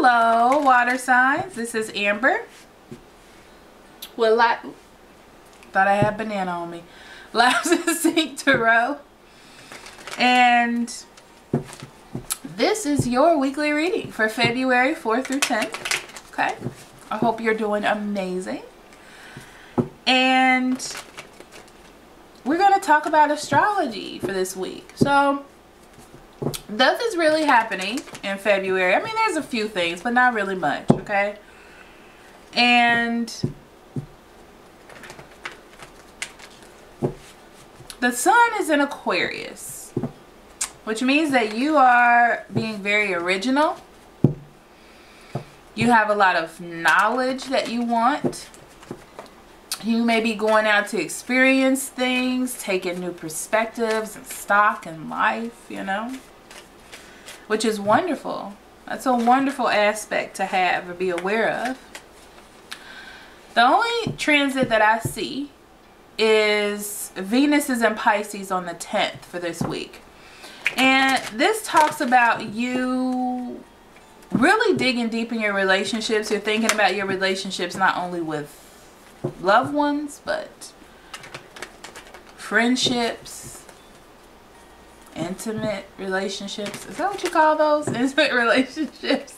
Hello, water signs. This is Amber. Well, thought I had banana on me. Lives in Sync Tarot. And this is your weekly reading for February 4th through 10th. Okay. I hope you're doing amazing. And we're going to talk about astrology for this week. So, nothing's really happening in February. I mean, there's a few things, but not really much, okay? And the sun is in Aquarius, which means that you are being very original. You have a lot of knowledge that you want. You may be going out to experience things, taking new perspectives and stock in life, you know, which is wonderful. That's a wonderful aspect to have or be aware of. The only transit that I see is Venus is in Pisces on the 10th for this week. And this talks about you really digging deep in your relationships. You're thinking about your relationships not only with loved ones, but friendships, intimate relationships. Is that what you call those? Intimate relationships.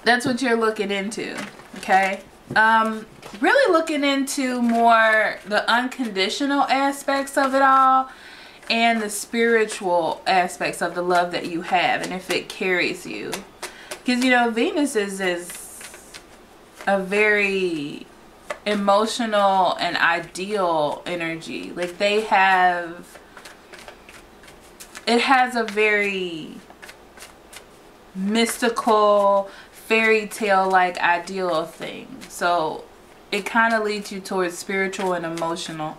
That's what you're looking into, okay? Really looking into more the unconditional aspects of it all and the spiritual aspects of the love that you have and if it carries you. Because, you know, Venus is a very emotional and ideal energy. Like it has a very mystical, fairy tale like ideal thing. So it kind of leads you towards spiritual and emotional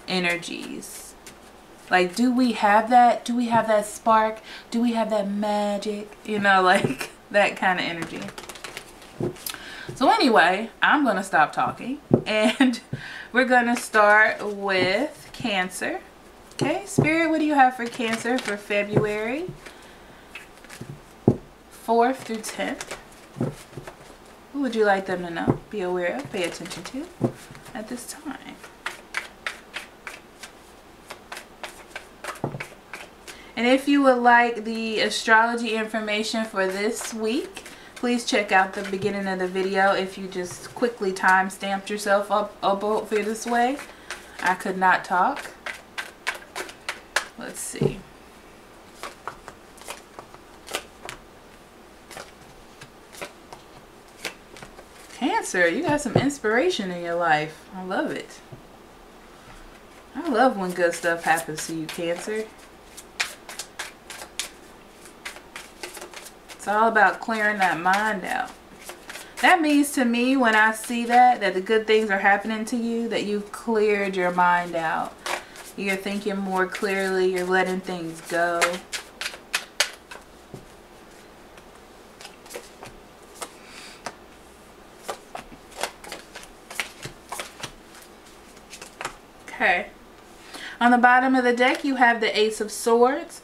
energies. Like, do we have that? Do we have that spark? Do we have that magic? You know, like that kind of energy. So anyway, I'm going to stop talking and we're going to start with Cancer. Okay, Spirit, what do you have for Cancer for February 4th through 10th? Who would you like them to know, be aware of, pay attention to at this time? And if you would like the astrology information for this week, please check out the beginning of the video. If you just quickly time stamped yourself up for this way, I could not talk. Let's see. Cancer, you got some inspiration in your life. I love it. I love when good stuff happens to you, Cancer. It's all about clearing that mind out. That means to me, when I see that the good things are happening to you, that you've cleared your mind out. You're thinking more clearly. You're letting things go. Okay. On the bottom of the deck, you have the Ace of Swords.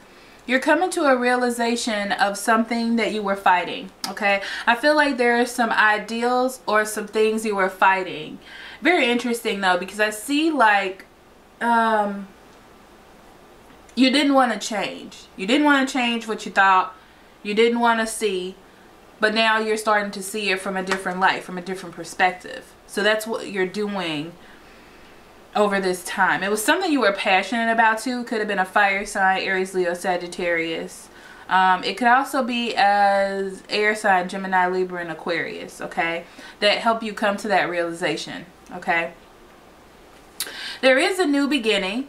You're coming to a realization of something that you were fighting, okay? I feel like there are some ideals or some things you were fighting. Very interesting, though, because I see, like, you didn't want to change. You didn't want to change what you thought. You didn't want to see. But now you're starting to see it from a different light, from a different perspective. So that's what you're doing over this time. It was something you were passionate about too. Could have been a fire sign, Aries, Leo, Sagittarius. It could also be as air sign, Gemini, Libra, and Aquarius, okay? That help you come to that realization, okay? There is a new beginning.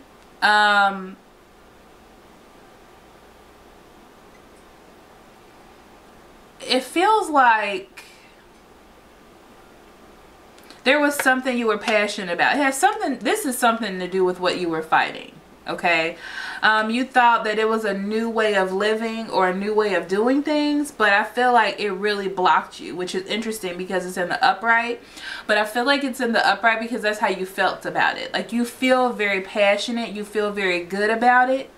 It feels like there was something you were passionate about. It has something, this is something to do with what you were fighting, okay? You thought that it was a new way of living or a new way of doing things, but I feel like it really blocked you, which is interesting because it's in the upright. But I feel like it's in the upright because that's how you felt about it. Like you feel very passionate, you feel very good about it,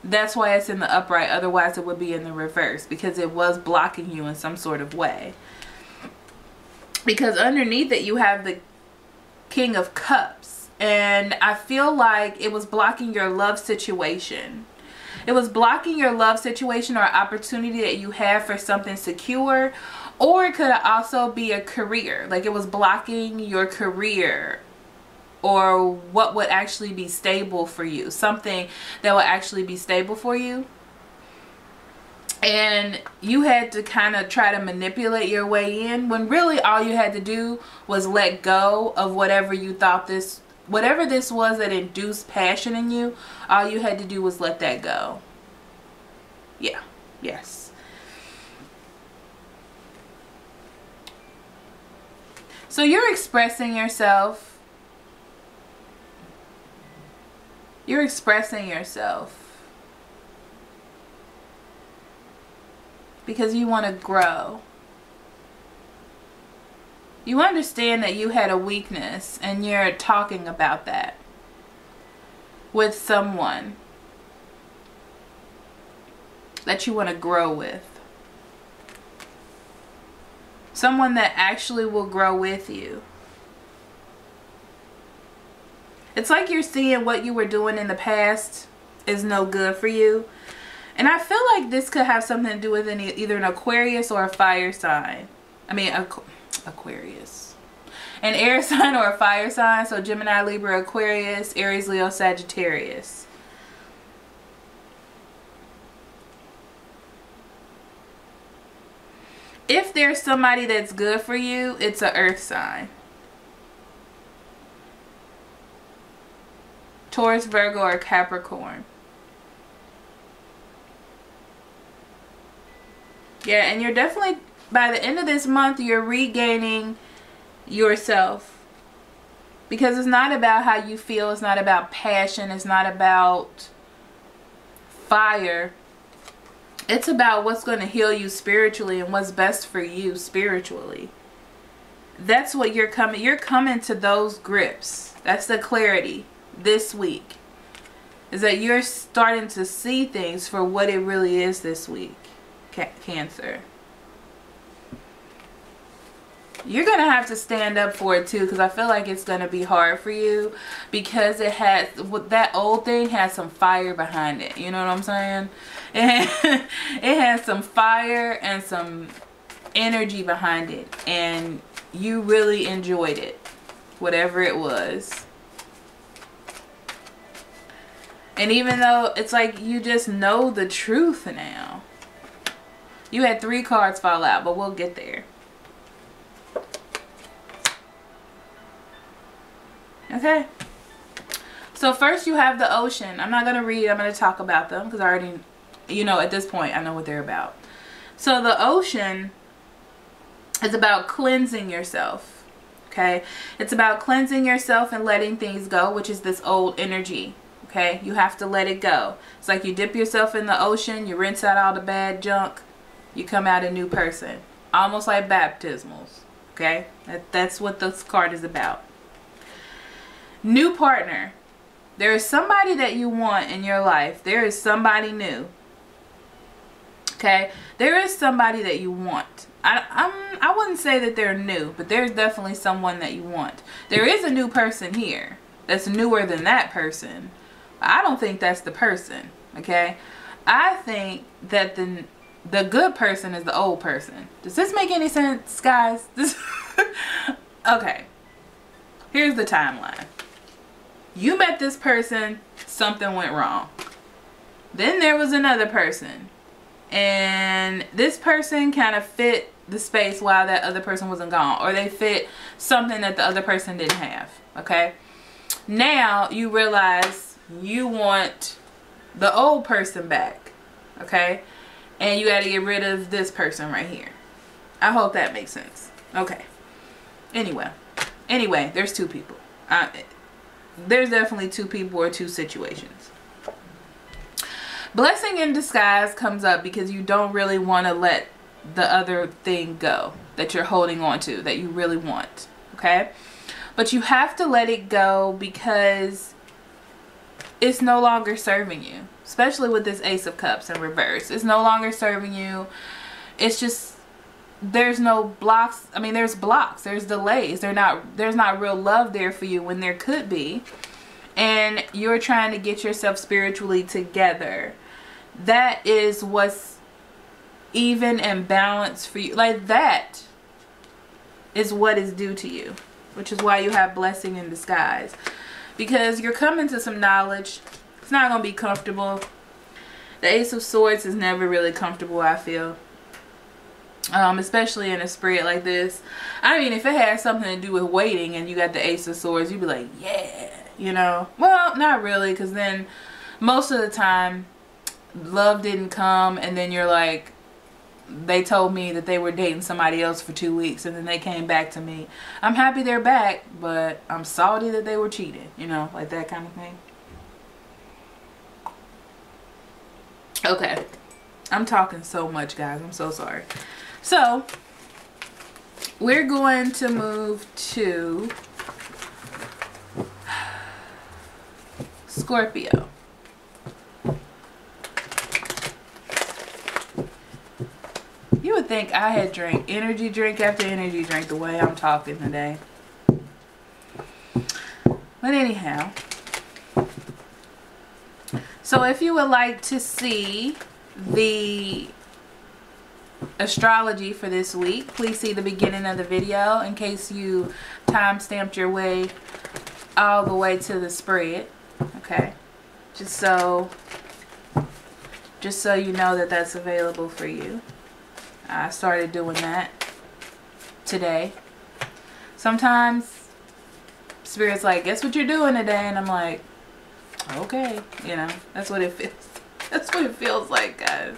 That's why it's in the upright. Otherwise, it would be in the reverse, because it was blocking you in some sort of way. Because underneath it, you have the King of Cups. And I feel like it was blocking your love situation. It was blocking your love situation or opportunity that you have for something secure. Or it could also be a career. Like it was blocking your career, or what would actually be stable for you. Something that would actually be stable for you. And you had to kind of try to manipulate your way in, when really all you had to do was let go of whatever you thought whatever this was that induced passion in you. All you had to do was let that go. Yeah. Yes. So you're expressing yourself. You're expressing yourself because you want to grow. You understand that you had a weakness and you're talking about that with someone that you want to grow with. Someone that actually will grow with you. It's like you're seeing what you were doing in the past is no good for you. And I feel like this could have something to do with either an Aquarius or a fire sign. I mean, Aquarius. An air sign or a fire sign. So Gemini, Libra, Aquarius, Aries, Leo, Sagittarius. If there's somebody that's good for you, it's an earth sign. Taurus, Virgo, or Capricorn. Yeah, and you're definitely, by the end of this month, you're regaining yourself. Because it's not about how you feel. It's not about passion. It's not about fire. It's about what's going to heal you spiritually and what's best for you spiritually. That's what you're coming. You're coming to those grips. That's the clarity this week. Is that you're starting to see things for what it really is this week. Cancer. You're going to have to stand up for it too, because I feel like it's going to be hard for you, because it has, that old thing has some fire behind it. You know what I'm saying? It has some fire and some energy behind it, and you really enjoyed it, whatever it was. And even though it's like you just know the truth now. You had 3 cards fall out, but we'll get there. Okay. So first you have the ocean. I'm not going to read. I'm going to talk about them because I already, at this point I know what they're about. So the ocean is about cleansing yourself. Okay. It's about cleansing yourself and letting things go, which is this old energy. Okay. You have to let it go. It's like you dip yourself in the ocean. You rinse out all the bad junk. You come out a new person. Almost like baptismals. Okay. That's what this card is about. New partner. There is somebody that you want in your life. There is somebody new. Okay. There is somebody that you want. I wouldn't say that they're new, but there's definitely someone that you want. There is a new person here that's newer than that person. I don't think that's the person. Okay. I think that the good person is the old person. Does this make any sense, guys? Okay. Here's the timeline. You met this person, something went wrong. Then there was another person. And this person kind of fit the space while that other person wasn't gone. Or they fit something that the other person didn't have. Okay? Now you realize you want the old person back. Okay? And you got to get rid of this person right here. I hope that makes sense. Okay. Anyway, there's 2 people. There's definitely 2 people or 2 situations. Blessing in disguise comes up because you don't really want to let the other thing go that you're holding on to, that you really want. Okay? But you have to let it go because it's no longer serving you. Especially with this Ace of Cups in reverse. It's no longer serving you. It's just, there's no blocks. I mean, there's blocks. There's delays. There's not real love there for you when there could be. And you're trying to get yourself spiritually together. That is what's even and balanced for you. Like, that is what is due to you. Which is why you have blessing in disguise. Because you're coming to some knowledge. It's not going to be comfortable. The Ace of Swords is never really comfortable, I feel. Especially in a spread like this. I mean, if it had something to do with waiting and you got the Ace of Swords, you'd be like, yeah, you know. Well, not really, because then most of the time love didn't come, and then you're like, they told me that they were dating somebody else for 2 weeks, and then they came back to me. I'm happy they're back, but I'm salty that they were cheating, you know, like that kind of thing. Okay, I'm talking so much, guys. I'm so sorry. So we're going to move to Scorpio. You would think I had drank energy drink after energy drink the way I'm talking today. But anyhow, so if you would like to see the astrology for this week, please see the beginning of the video in case you time-stamped your way all the way to the spread. Okay, just so you know that that's available for you. I started doing that today. Sometimes Spirit's like, guess what you're doing today? And I'm like, okay, you know, that's what it feels. That's what it feels like, guys.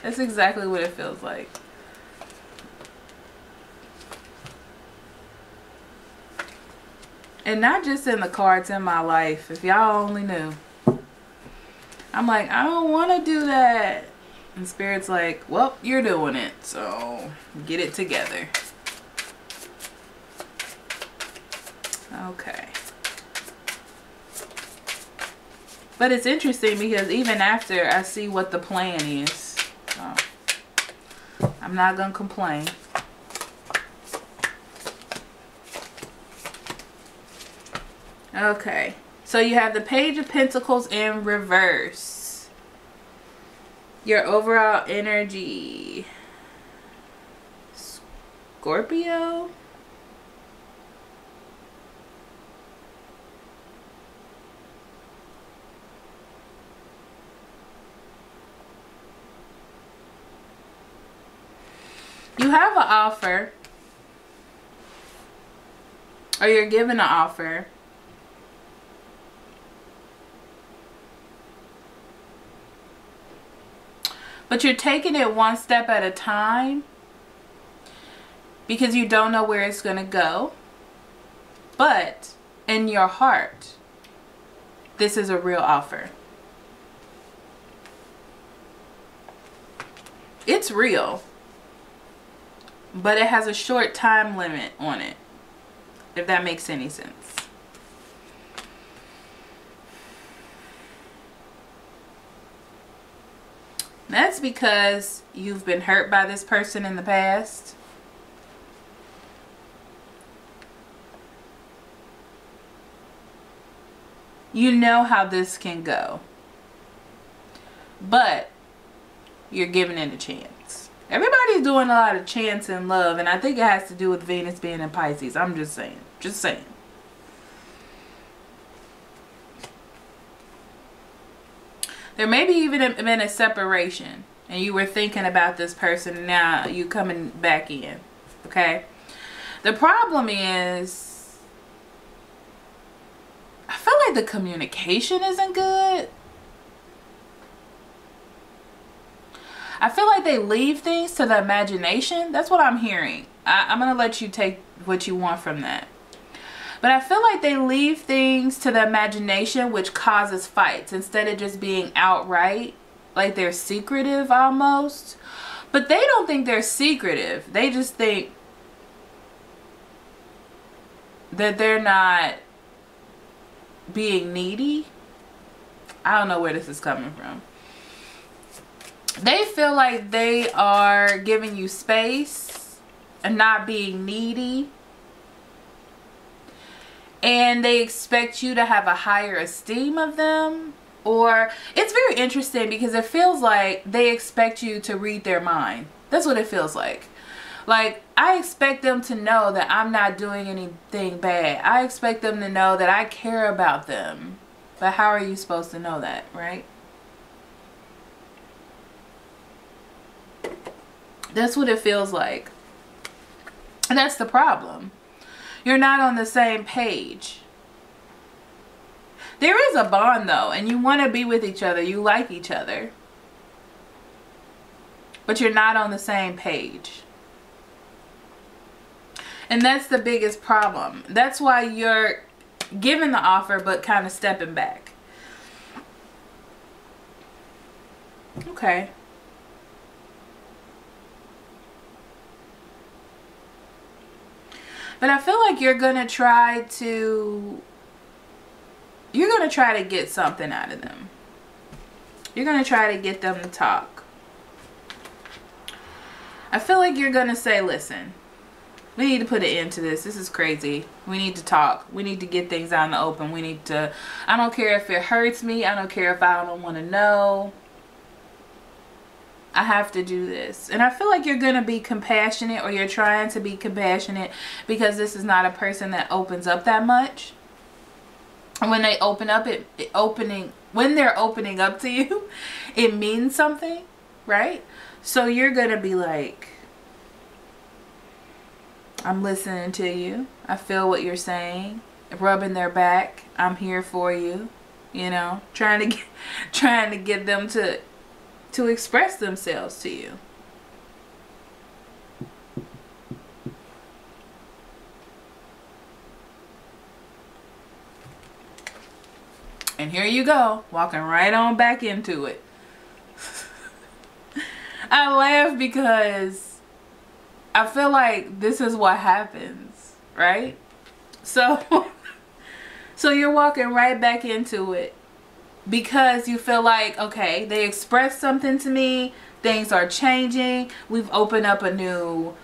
That's exactly what it feels like. And not just in the cards, in my life. If y'all only knew. I'm like, I don't want to do that. And Spirit's like, well, you're doing it. So get it together. Okay. But it's interesting because even after I see what the plan is, so I'm not going to complain. Okay. So you have the Page of Pentacles in reverse. Your overall energy. Scorpio? You have an offer, or you're given an offer, but you're taking it one step at a time because you don't know where it's going to go. But in your heart, this is a real offer. It's real. But it has a short time limit on it, if that makes any sense. That's because you've been hurt by this person in the past. You know how this can go. But you're giving it a chance. Everybody's doing a lot of chance in love, and I think it has to do with Venus being in Pisces. I'm just saying. Just saying. There may be even been a separation, and you were thinking about this person, and now you coming back in. Okay? The problem is, I feel like the communication isn't good. I feel like they leave things to the imagination. That's what I'm hearing. I'm going to let you take what you want from that. But I feel like they leave things to the imagination, which causes fights instead of just being outright. Like they're secretive almost. But they don't think they're secretive. They just think that they're not being needy. I don't know where this is coming from. They feel like they are giving you space and not being needy. And they expect you to have a higher esteem of them. Or it's very interesting because it feels like they expect you to read their mind. That's what it feels like. Like, I expect them to know that I'm not doing anything bad. I expect them to know that I care about them. But how are you supposed to know that, right? That's what it feels like. And that's the problem. You're not on the same page. There is a bond though, and you want to be with each other. You like each other. But you're not on the same page. And that's the biggest problem. That's why you're giving the offer but kind of stepping back. Okay. But I feel like you're going to try to get something out of them. You're going to try to get them to talk. I feel like you're going to say, listen, we need to put an end to this. This is crazy. We need to talk. We need to get things out in the open. We need to, I don't care if it hurts me. I don't care if I don't want to know. I have to do this. And I feel like you're going to be compassionate, or you're trying to be compassionate, because this is not a person that opens up that much. And when they open up, when they're opening up to you, it means something, right? So you're going to be like, I'm listening to you. I feel what you're saying. Rubbing their back. I'm here for you. You know, trying to get them to express themselves to you. And here you go, walking right on back into it. I laugh because I feel like this is what happens, right? So you're walking right back into it because you feel like, okay, they expressed something to me, things are changing, we've opened up a new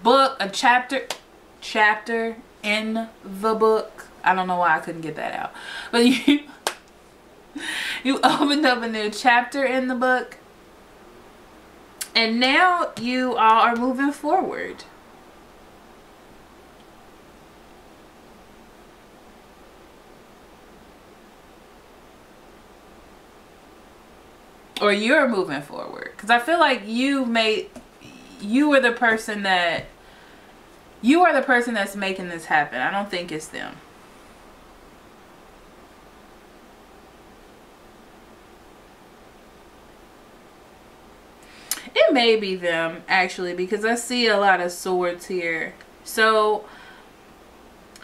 book, a chapter in the book. I don't know why I couldn't get that out. But you opened up a new chapter in the book. And now you all are moving forward. Or you're moving forward. Because I feel like you are the person that's making this happen. I don't think it's them. It may be them, actually, because I see a lot of swords here. So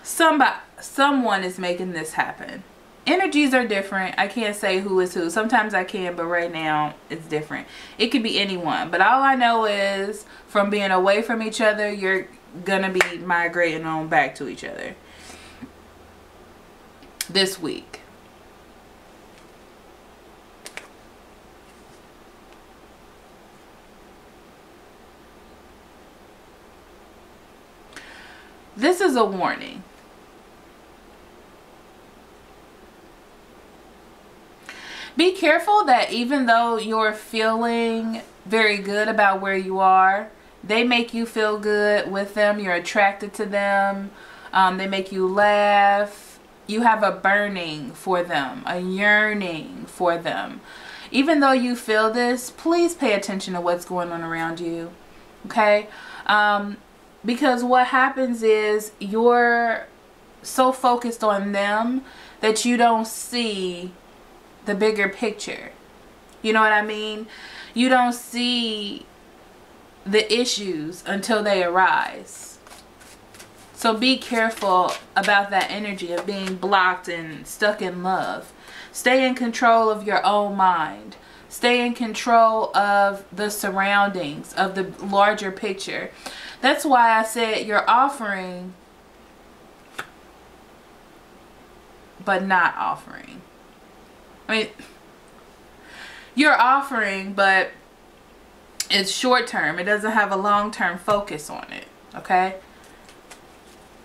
someone is making this happen. Energies are different. I can't say who is who. Sometimes I can, but right now it's different. It could be anyone. But all I know is from being away from each other, you're going to be migrating on back to each other this week. This is a warning. Be careful that even though you're feeling very good about where you are, they make you feel good with them. You're attracted to them. They make you laugh. You have a burning for them, a yearning for them. Even though you feel this, please pay attention to what's going on around you. Okay? Because what happens is you're so focused on them that you don't see the bigger picture. You know what I mean? You don't see the issues until they arise. So be careful about that energy of being blocked and stuck in love. Stay in control of your own mind. Stay in control of the surroundings, of the larger picture. That's why I said your offering but not offering. I mean, you're offering, but it's short term. It doesn't have a long term focus on it. Okay?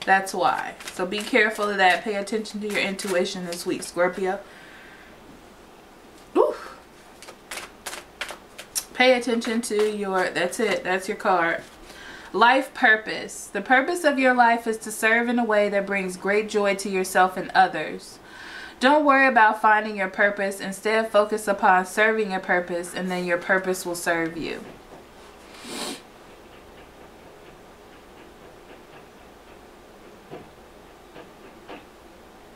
That's why. So be careful of that. Pay attention to your intuition this week, Scorpio. Woo. Pay attention to your, that's it. That's your card. Life purpose. The purpose of your life is to serve in a way that brings great joy to yourself and others. Don't worry about finding your purpose. Instead, focus upon serving your purpose, and then your purpose will serve you.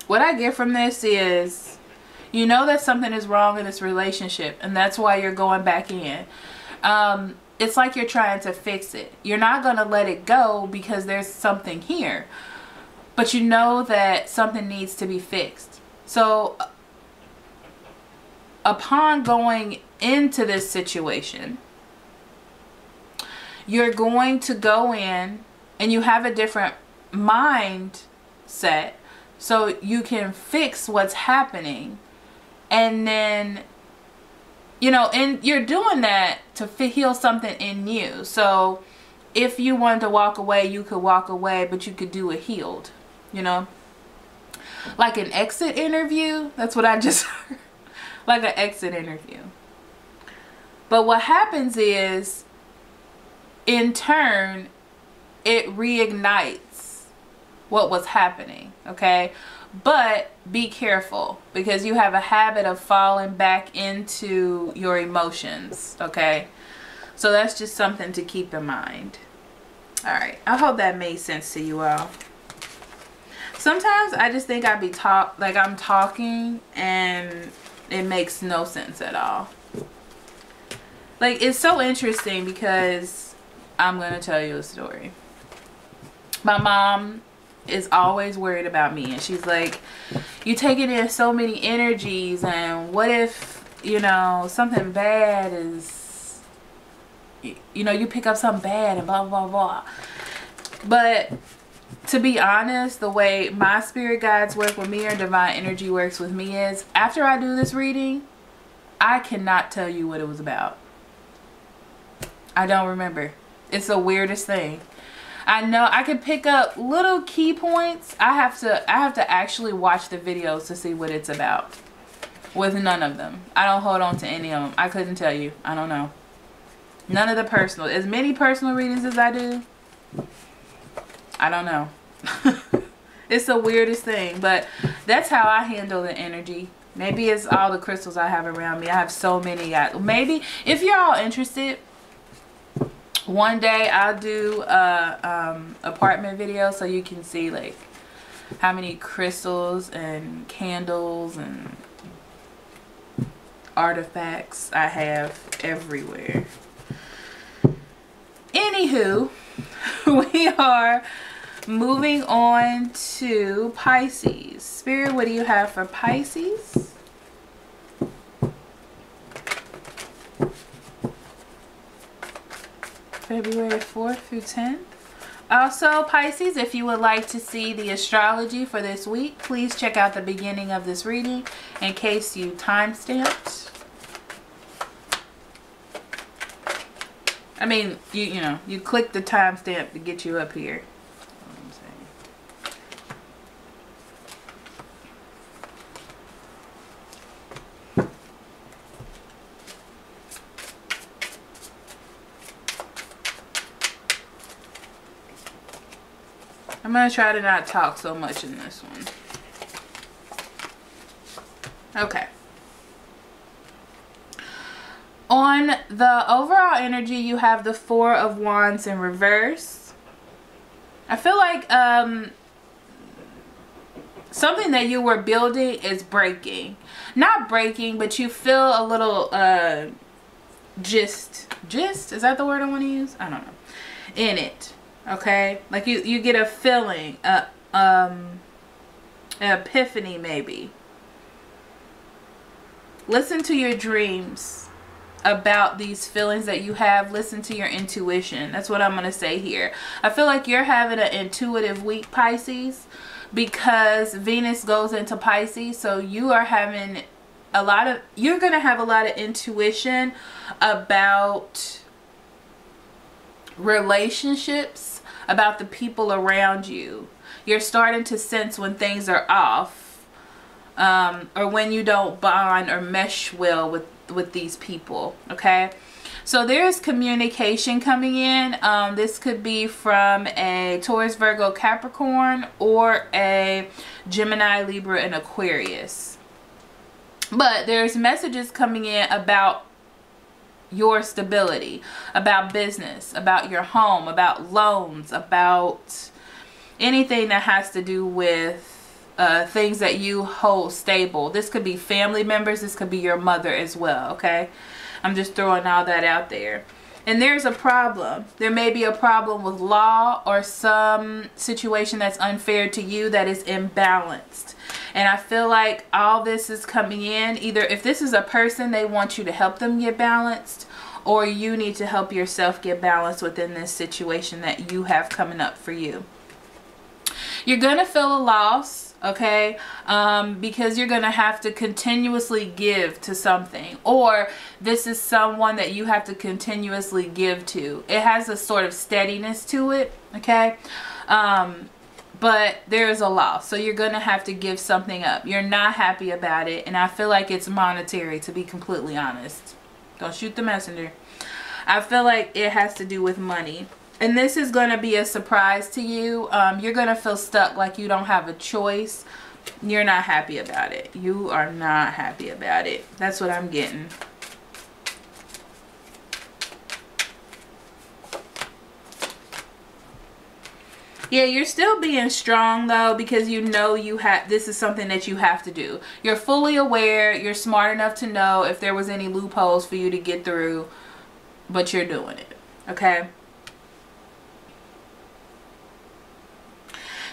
What I get from this is, you know that something is wrong in this relationship, and that's why you're going back in. It's like you're trying to fix it. You're not going to let it go because there's something here. But you know that something needs to be fixed. So, upon going into this situation, you're going to go in and you have a different mindset. So you can fix what's happening, and then, you know, and you're doing that to heal something in you. So if you wanted to walk away, you could walk away, but you could do it healed, you know, like an exit interview. That's what I just heard. Like an exit interview. But what happens is, in turn, it reignites what was happening. Okay, but be careful, because you have a habit of falling back into your emotions. Okay, so that's just something to keep in mind. All right, I hope that made sense to you all. Sometimes I just think I'm talking and it makes no sense at all. Like, it's so interesting because I'm gonna tell you a story. My mom is always worried about me, and she's like, you taking in so many energies, and what if, you know, something bad is, you know, you pick up something bad and blah blah blah. But to be honest, the way my spirit guides work with me, or divine energy works with me, is after I do this reading, I cannot tell you what it was about. I don't remember. It's the weirdest thing. I know I can pick up little key points. I have to actually watch the videos to see what it's about. With none of them. I don't hold on to any of them. I couldn't tell you. I don't know. None of the personal. As many personal readings as I do, I don't know. It's the weirdest thing. But that's how I handle the energy. Maybe it's all the crystals I have around me. I have so many. Maybe if you're all interested, one day I'll do a apartment video so you can see like how many crystals and candles and artifacts I have everywhere. Anywho, we are moving on to Pisces. Spirit, what do you have for Pisces? February 4th through 10th. Also, Pisces, if you would like to see the astrology for this week, please check out the beginning of this reading in case you time-stamped. I mean, you know, you click the timestamp to get you up here. I'm going to try to not talk so much in this one. Okay. On the overall energy, you have the Four of Wands in reverse. I feel like something that you were building is breaking. Not breaking, but you feel a little gist, is that the word I want to use? I don't know. In it. Okay, like you get a feeling, an epiphany maybe. Listen to your dreams. about these feelings that you have, listen to your intuition. That's what I'm going to say here. I feel like you're having an intuitive week, Pisces, because Venus goes into Pisces. So you are having you're going to have a lot of intuition about relationships, about the people around you. You're starting to sense when things are off, or when you don't bond or mesh well with these people. Okay, so there's communication coming in. This could be from a Taurus, Virgo, Capricorn, or a Gemini, Libra, and Aquarius. But there's messages coming in about your stability, about business, about your home, about loans, about anything that has to do with things that you hold stable. This could be family members. This could be your mother as well. Okay, I'm just throwing all that out there. And there's a problem. There may be a problem with law or some situation that's unfair to you, that is imbalanced. And I feel like all this is coming in. Either if this is a person, they want you to help them get balanced, or you need to help yourself get balanced within this situation that you have coming up for you. You're going to feel a loss, okay, because you're going to have to continuously give to something, or this is someone that you have to continuously give to. It has a sort of steadiness to it, okay, but there is a loss, so you're going to have to give something up. You're not happy about it, and I feel like it's monetary, to be completely honest. Don't shoot the messenger. I feel like it has to do with money. And this is going to be a surprise to you. You're going to feel stuck, like you don't have a choice. You're not happy about it. You are not happy about it. That's what I'm getting. Yeah, you're still being strong though, because you know this is something that you have to do. You're fully aware. You're smart enough to know if there was any loopholes for you to get through, but you're doing it. Okay?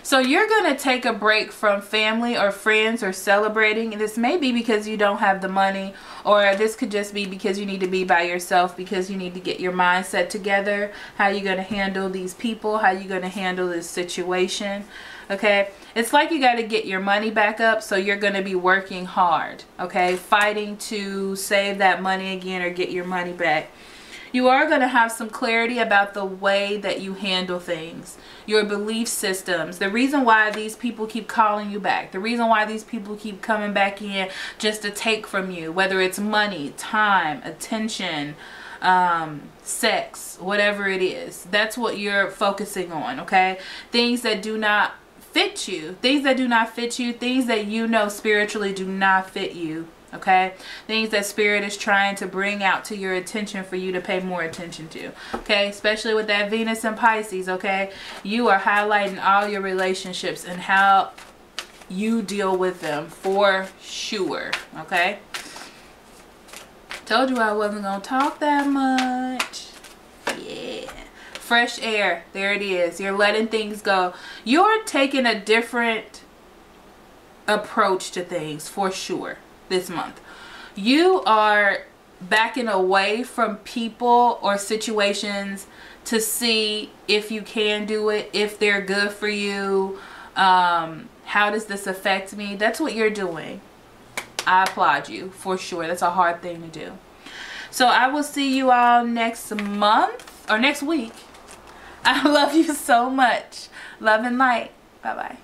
So you're going to take a break from family or friends or celebrating. This may be because you don't have the money, or this could just be because you need to be by yourself, because you need to get your mindset together. How you're going to handle these people, how you're going to handle this situation. Okay, it's like you got to get your money back up, so you're going to be working hard, okay, fighting to save that money again or get your money back. You are going to have some clarity about the way that you handle things, your belief systems, the reason why these people keep calling you back, the reason why these people keep coming back in just to take from you, whether it's money, time, attention, sex, whatever it is. That's what you're focusing on, okay? Things that do not fit you, things that you know spiritually do not fit you. Okay, things that spirit is trying to bring out to your attention for you to pay more attention to. Okay, especially with that Venus and Pisces. Okay, you are highlighting all your relationships and how you deal with them for sure. Okay, told you I wasn't gonna talk that much. Yeah, fresh air. There it is. You're letting things go. You're taking a different approach to things for sure. This month you are backing away from people or situations to see if you can do it, if they're good for you. How does this affect me? That's what you're doing. I applaud you for sure. That's a hard thing to do. So I will see you all next month or next week. I love you so much. Love and light. Bye bye.